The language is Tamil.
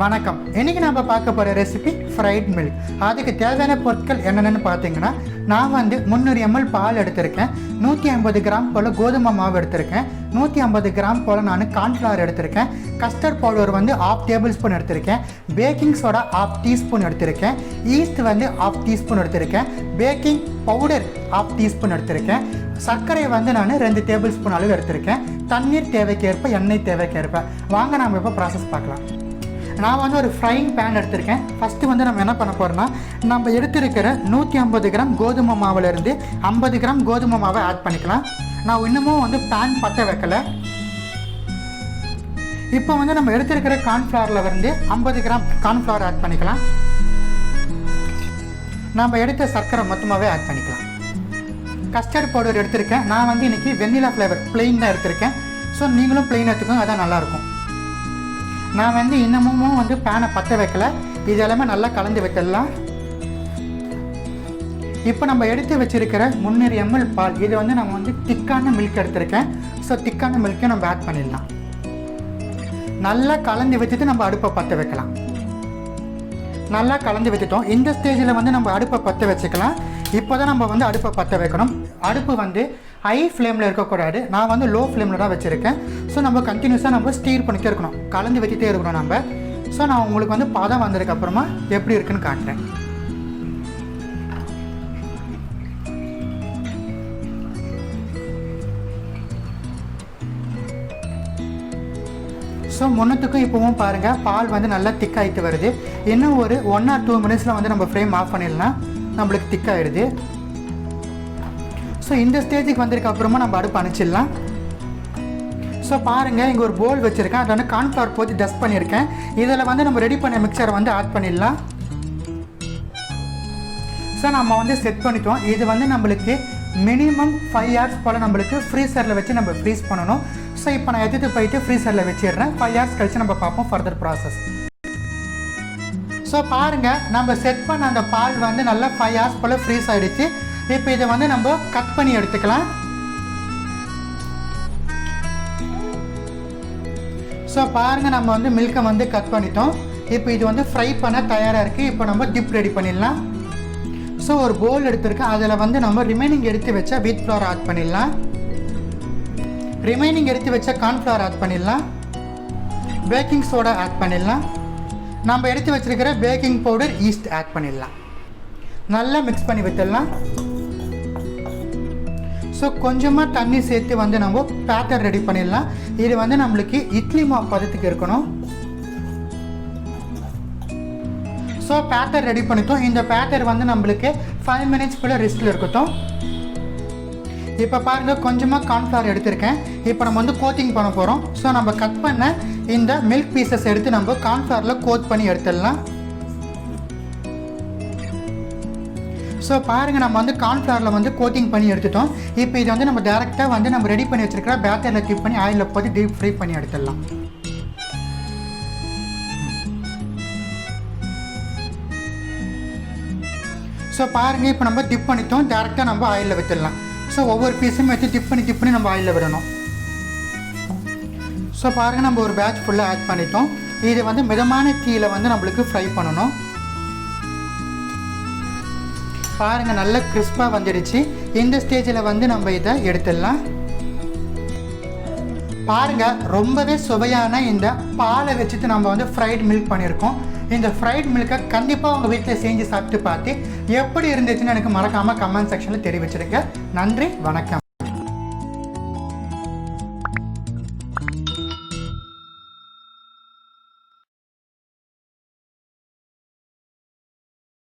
வணக்கம். இன்றைக்கி நம்ம பார்க்க போகிற ரெசிபி ஃப்ரைட் மில்க். அதுக்கு தேவையான பொருட்கள் என்னென்னு பார்த்தீங்கன்னா, நான் 300 ml பால் எடுத்திருக்கேன், 150 கிராம் போல் கோதுமை மாவு எடுத்திருக்கேன், 150 கிராம் போல் நான் கார்ன்ஃப்ளவர் எடுத்திருக்கேன், கஸ்டர்ட் பவுடர் 1/2 டேபிள் ஸ்பூன் எடுத்திருக்கேன், பேக்கிங் சோடா 1/2 டீஸ்பூன் எடுத்திருக்கேன், ஈஸ்ட் 1/2 டீஸ்பூன் எடுத்திருக்கேன், பேக்கிங் பவுடர் 1/2 டீஸ்பூன் எடுத்திருக்கேன், சர்க்கரை நான் 2 டேபிள் ஸ்பூன் அளவு எடுத்திருக்கேன், தண்ணீர் தேவைக்கேற்ப, எண்ணெய் தேவைக்கேற்ப. வாங்க நம்ம இப்போ ப்ராசஸ் பார்க்கலாம். நான் ஒரு ஃப்ரைங் பேன் எடுத்திருக்கேன். ஃபஸ்ட்டு நம்ம என்ன பண்ண போகிறோம்னா, நம்ம எடுத்திருக்கிற 150 கிராம் கோதுமை மாவுலேருந்து 50 கிராம் கோதுமை மாவை ஆட் பண்ணிக்கலாம். நான் இன்னமும் பேன் பற்ற வைக்கலை. இப்போ நம்ம எடுத்திருக்கிற கார்ன்ஃப்ளவரில் 50 கிராம் கார்ன்ஃப்ளவர் ஆட் பண்ணிக்கலாம். நம்ம எடுத்த சர்க்கரை மொத்தமாகவே ஆட் பண்ணிக்கலாம். கஸ்டர்ட் பவுடர் எடுத்திருக்கேன். நான் இன்றைக்கி வெண்ணிலா ஃப்ளேவர் பிளெயின் தான் எடுத்திருக்கேன். ஸோ நீங்களும் பிளெயின் எடுத்துக்கோங்க, அதான் நல்லாயிருக்கும். நான் இன்னமும் பேனை பற்ற வைக்கல. இது எல்லாமே நல்லா கலந்து வைக்கலாம். இப்போ நம்ம எடுத்து வச்சுருக்கிற 300 ml பால், இது நம்ம திக்கான மில்க் எடுத்திருக்கேன். ஸோ திக்கான மில்க்கை நம்ம ஆட் பண்ணிடலாம். நல்லா கலந்து வச்சுட்டு நம்ம அடுப்பை பற்ற வைக்கலாம். நல்லா கலந்து வச்சுட்டோம். இந்த ஸ்டேஜில் நம்ம அடுப்பை பற்ற வச்சுக்கலாம். இப்போ தான் நம்ம அடுப்பை பற்ற வைக்கணும். அடுப்பு ஹை ஃப்ளேமில் இருக்கக்கூடாது. நான் லோ ஃப்ளேமில் தான் வச்சுருக்கேன். ஸோ நம்ம கண்டினியூஸாக ஸ்டீர் பண்ணிகிட்டே இருக்கணும், கலந்து வச்சுட்டே இருக்கணும் நம்ம. ஸோ நான் உங்களுக்கு பதம் வந்ததுக்கப்புறமா எப்படி இருக்குன்னு காட்டுறேன். ஸோ முன்னத்துக்கும் இப்போவும் பாருங்கள், பால் நல்லா திக்காகிட்டு வருது. இன்னும் ஒரு 1 or 2 மினிட்ஸில் நம்ம ஃப்ளேம் ஆஃப் பண்ணிடலாம். நம்மளுக்கு திக்காகிடுது. ஸோ இந்த ஸ்டேஜுக்கு வந்ததுக்கு அப்புறமா நம்ம அடுப்பு அணைச்சிடலாம். ஸோ பாருங்கள், இங்கே ஒரு போல் வச்சுருக்கேன். அதை கார்ன்ஃப்ளவர் போட்டு டஸ்ட் பண்ணியிருக்கேன். இதில் நம்ம ரெடி பண்ண மிக்சரை ஆட் பண்ணிடலாம். ஸோ நம்ம செட் பண்ணிட்டோம். இது நம்மளுக்கு மினிமம் 5 hours போல் நம்மளுக்கு ஃப்ரீசரில் வச்சு நம்ம ஃப்ரீஸ் பண்ணணும். ஸோ இப்போ நான் எடுத்துகிட்டு போயிட்டு ஃப்ரீசரில் வச்சிடுறேன். 5 hours கழித்து நம்ம பார்ப்போம் ஃபர்தர் ப்ராசஸ். ஸோ பாருங்கள், நம்ம செட் பண்ண அந்த பால் நல்லா 5 hours போல் ஃப்ரீஸ் ஆகிடுச்சு. இப்போ இதை நம்ம கட் பண்ணி எடுத்துக்கலாம். ஸோ பாருங்கள், நம்ம மில்கை கட் பண்ணிட்டோம். இப்போ இது ஃப்ரை பண்ண தயாராக இருக்குது. இப்போ நம்ம டிப் ரெடி பண்ணிடலாம். ஸோ ஒரு போல் எடுத்துருக்கேன். அதில் நம்ம ரிமைனிங் எடுத்து வச்ச வீட் ஃப்ளவர் ஆட் பண்ணிடலாம். ரிமைனிங் எடுத்து வச்ச கார்ன்ஃப்ளவர் ஆட் பண்ணிடலாம். பேக்கிங் சோடா ஆட் பண்ணிடலாம். நம்ம எடுத்து வச்சுருக்கிற பேக்கிங் பவுடர், ஈஸ்ட் ஆட் பண்ணிடலாம். நல்லா மிக்ஸ் பண்ணி விட்டுடலாம். ஸோ கொஞ்சமாக தண்ணி சேர்த்து நம்ம பேட்டர் ரெடி பண்ணிடலாம். இது நம்மளுக்கு இட்லி மாவு பதத்துக்கு இருக்கணும். ஸோ பேட்டர் ரெடி பண்ணிட்டோம். இந்த பேட்டர் நம்மளுக்கு 5 minutes போல் ரெஸ்ட்டில் இருக்கட்டும். இப்போ பாருங்கள், கொஞ்சமாக கார்ன்ஃப்ளவர் எடுத்திருக்கேன். இப்போ நம்ம கோட்டிங் பண்ண போகிறோம். ஸோ நம்ம கட் பண்ண இந்த மில்க் பீசஸ் எடுத்து நம்ம கார்ன்ஃப்ளவரில் கோட் பண்ணி எடுத்துடலாம். ஸோ பாருங்கள், நம்ம கார்ன்ஃப்ளவரில் கோட்டிங் பண்ணி எடுத்துட்டோம். இப்போ இது நம்ம டேரெக்டாக நம்ம ரெடி பண்ணி வச்சுருக்கிற பேட்டரில் டிப் பண்ணி ஆயிலில் போட்டு டீப் ஃப்ரை பண்ணி எடுத்துடலாம். ஸோ பாருங்கள், இப்போ நம்ம டிப் பண்ணிட்டோம். டேரெக்டாக நம்ம ஆயிலில் விட்டுடலாம். ஸோ ஒவ்வொரு பீஸும் வச்சு டிப் பண்ணி நம்ம ஆயிலில் விடணும். ஸோ பாருங்கள், நம்ம ஒரு பேட்ச் ஃபுல்லாக ஆட் பண்ணிட்டோம். இது மிதமான தீயில் நம்மளுக்கு ஃப்ரை பண்ணணும். பாருங்கள், நல்ல கிறிஸ்பாக வந்துடுச்சு. இந்த ஸ்டேஜில் நம்ம இதை எடுத்துடலாம். பாருங்கள், ரொம்பவே சுவையான இந்த பாலை வச்சுட்டு நம்ம ஃப்ரைட் மில்க் பண்ணியிருக்கோம். இந்த ஃப்ரைட் மில்கை கண்டிப்பாக உங்கள் வீட்டில் செஞ்சு சாப்பிட்டு பார்த்து எப்படி இருந்துச்சுன்னு எனக்கு மறக்காமல் கமெண்ட் செக்ஷனில் தெரிவிச்சிருங்க. நன்றி, வணக்கம்.